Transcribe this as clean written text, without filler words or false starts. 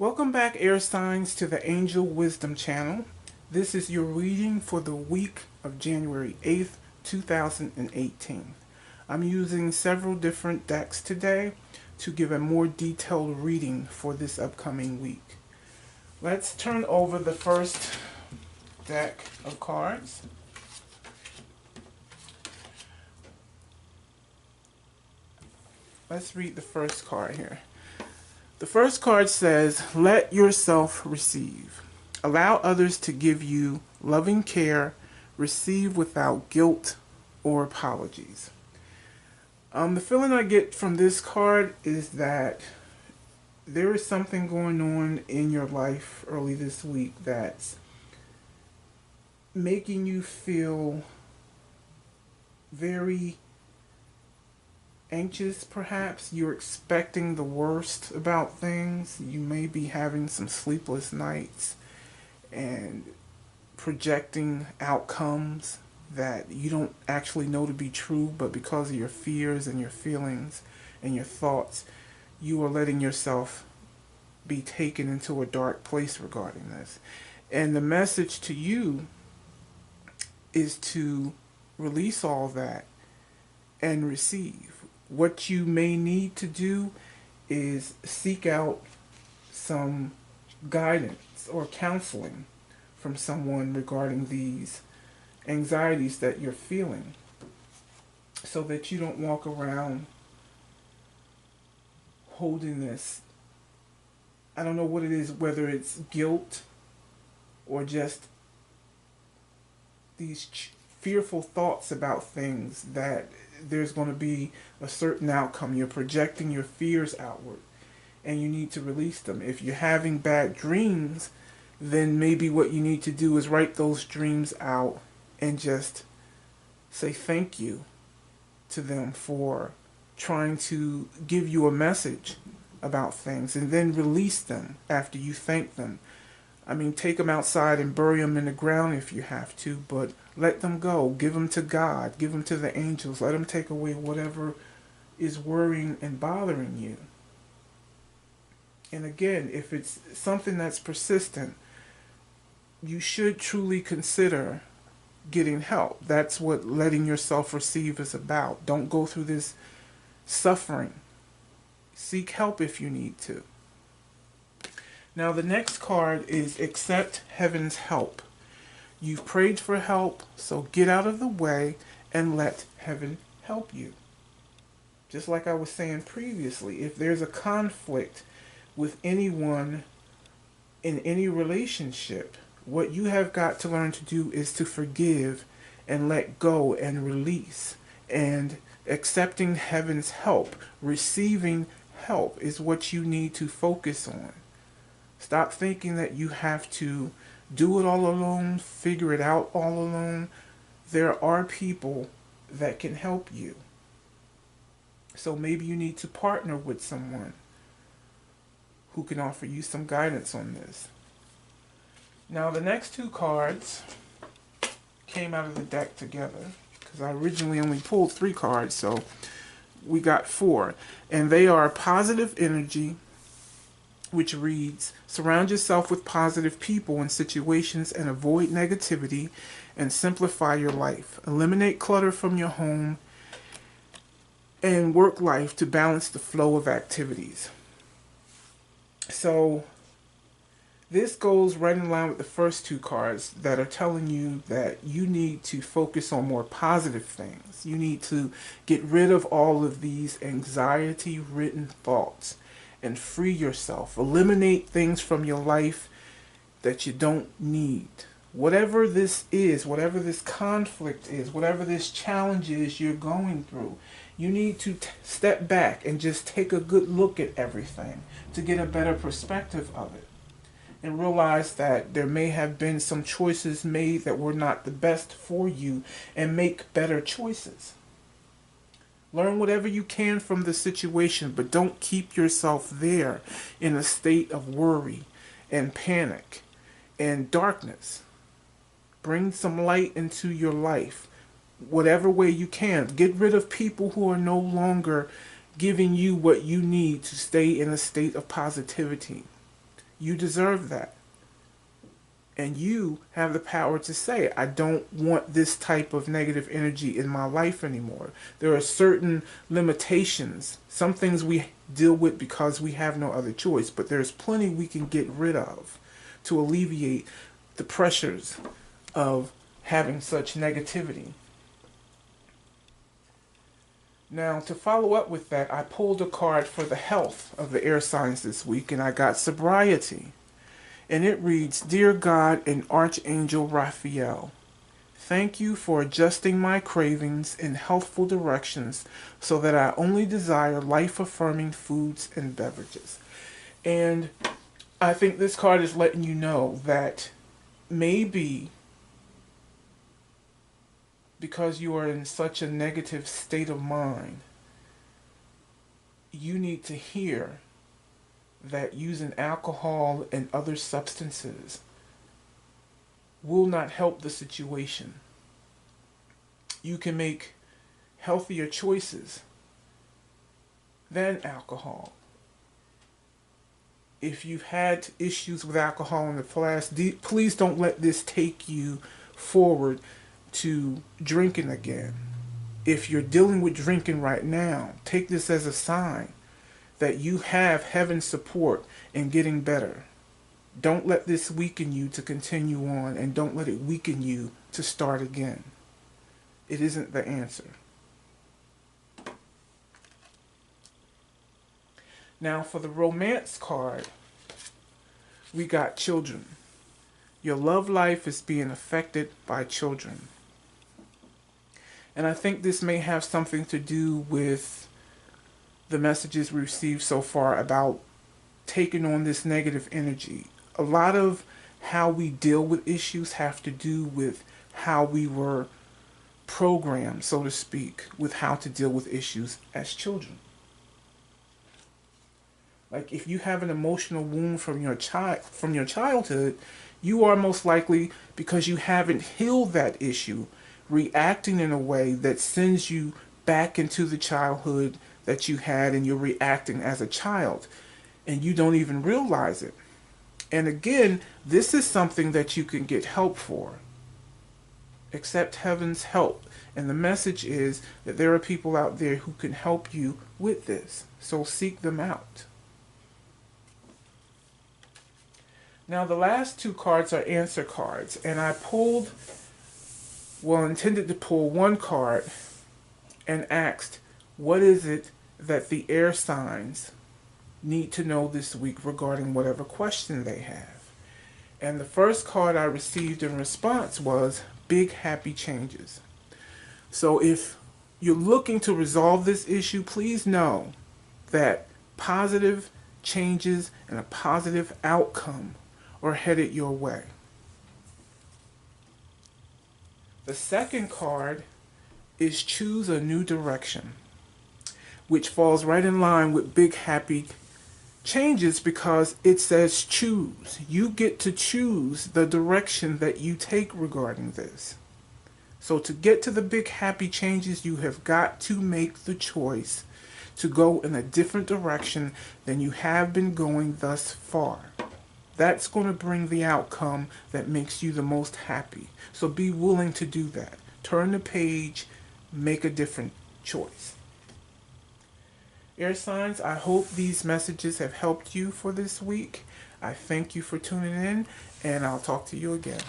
Welcome back, air signs, to the Angel Wisdom channel. This is your reading for the week of January 8th, 2018. I'm using several different decks today to give a more detailed reading for this upcoming week. Let's turn over the first deck of cards. Let's read the first card here. The first card says, let yourself receive. Allow others to give you loving care. Receive without guilt or apologies. The feeling I get from this card is that there is something going on in your life early this week that's making you feel very anxious. Perhaps you're expecting the worst about things. You may be having some sleepless nights and projecting outcomes that you don't actually know to be true, but because of your fears and your feelings and your thoughts, you are letting yourself be taken into a dark place regarding this. And the message to you is to release all that and receive. What you may need to do is seek out some guidance or counseling from someone regarding these anxieties that you're feeling, so that you don't walk around holding this, I don't know what it is, whether it's guilt or just these fearful thoughts about things that there's going to be a certain outcome. You're projecting your fears outward and you need to release them. If you're having bad dreams, then maybe what you need to do is write those dreams out and just say thank you to them for trying to give you a message about things, and then release them after you thank them. I mean, take them outside and bury them in the ground if you have to, but let them go. Give them to God. Give them to the angels. Let them take away whatever is worrying and bothering you. And again, if it's something that's persistent, you should truly consider getting help. That's what letting yourself receive is about. Don't go through this suffering. Seek help if you need to. Now the next card is accept heaven's help. You've prayed for help, so get out of the way and let heaven help you. Just like I was saying previously, if there's a conflict with anyone in any relationship, what you have got to learn to do is to forgive and let go and release. And accepting heaven's help, receiving help, is what you need to focus on. Stop thinking that you have to do it all alone, figure it out all alone. There are people that can help you. So maybe you need to partner with someone who can offer you some guidance on this. Now the next two cards came out of the deck together, because I originally only pulled 3 cards, so we got 4. And they are positive energy, which reads, surround yourself with positive people and situations and avoid negativity and simplify your life. Eliminate clutter from your home and work life to balance the flow of activities. So this goes right in line with the first 2 cards that are telling you that you need to focus on more positive things. You need to get rid of all of these anxiety-ridden thoughts and free yourself. Eliminate things from your life that you don't need. Whatever this is, whatever this conflict is, whatever this challenge is you're going through, you need to step back and just take a good look at everything to get a better perspective of it. And realize that there may have been some choices made that were not the best for you, and make better choices. Learn whatever you can from the situation, but don't keep yourself there in a state of worry and panic and darkness. Bring some light into your life, whatever way you can. Get rid of people who are no longer giving you what you need to stay in a state of positivity. You deserve that. And you have the power to say, I don't want this type of negative energy in my life anymore. There are certain limitations. Some things we deal with because we have no other choice, but there's plenty we can get rid of to alleviate the pressures of having such negativity. Now, to follow up with that, I pulled a card for the health of the air signs this week, and I got sobriety. And it reads, Dear God and Archangel Raphael, thank you for adjusting my cravings in healthful directions so that I only desire life-affirming foods and beverages. And I think this card is letting you know that maybe because you are in such a negative state of mind, you need to hear that using alcohol and other substances will not help the situation. You can make healthier choices than alcohol. If you've had issues with alcohol in the past, please don't let this take you forward to drinking again. If you're dealing with drinking right now, take this as a sign that you have heaven's support in getting better. Don't let this weaken you to continue on, and don't let it weaken you to start again. It isn't the answer. Now for the romance card, we got children. Your love life is being affected by children. And I think this may have something to do with the messages we received so far about taking on this negative energy. A lot of how we deal with issues have to do with how we were programmed, so to speak, with how to deal with issues as children. Like if you have an emotional wound from your childhood, you are most likely, because you haven't healed that issue, reacting in a way that sends you back into the childhood that you had, and you're reacting as a child and you don't even realize it. And again, this is something that you can get help for. Accept heaven's help. And the message is that there are people out there who can help you with this. So seek them out. Now the last two cards are answer cards. And I intended to pull one card and asked, what is it that the air signs need to know this week regarding whatever question they have? And the first card I received in response was big happy changes. So if you're looking to resolve this issue, please know that positive changes and a positive outcome are headed your way. The second card is choose a new direction, which falls right in line with big happy changes because it says choose. You get to choose the direction that you take regarding this. So to get to the big happy changes, you have got to make the choice to go in a different direction than you have been going thus far. That's going to bring the outcome that makes you the most happy. So be willing to do that. Turn the page, make a different choice. Air signs, I hope these messages have helped you for this week. I thank you for tuning in, and I'll talk to you again.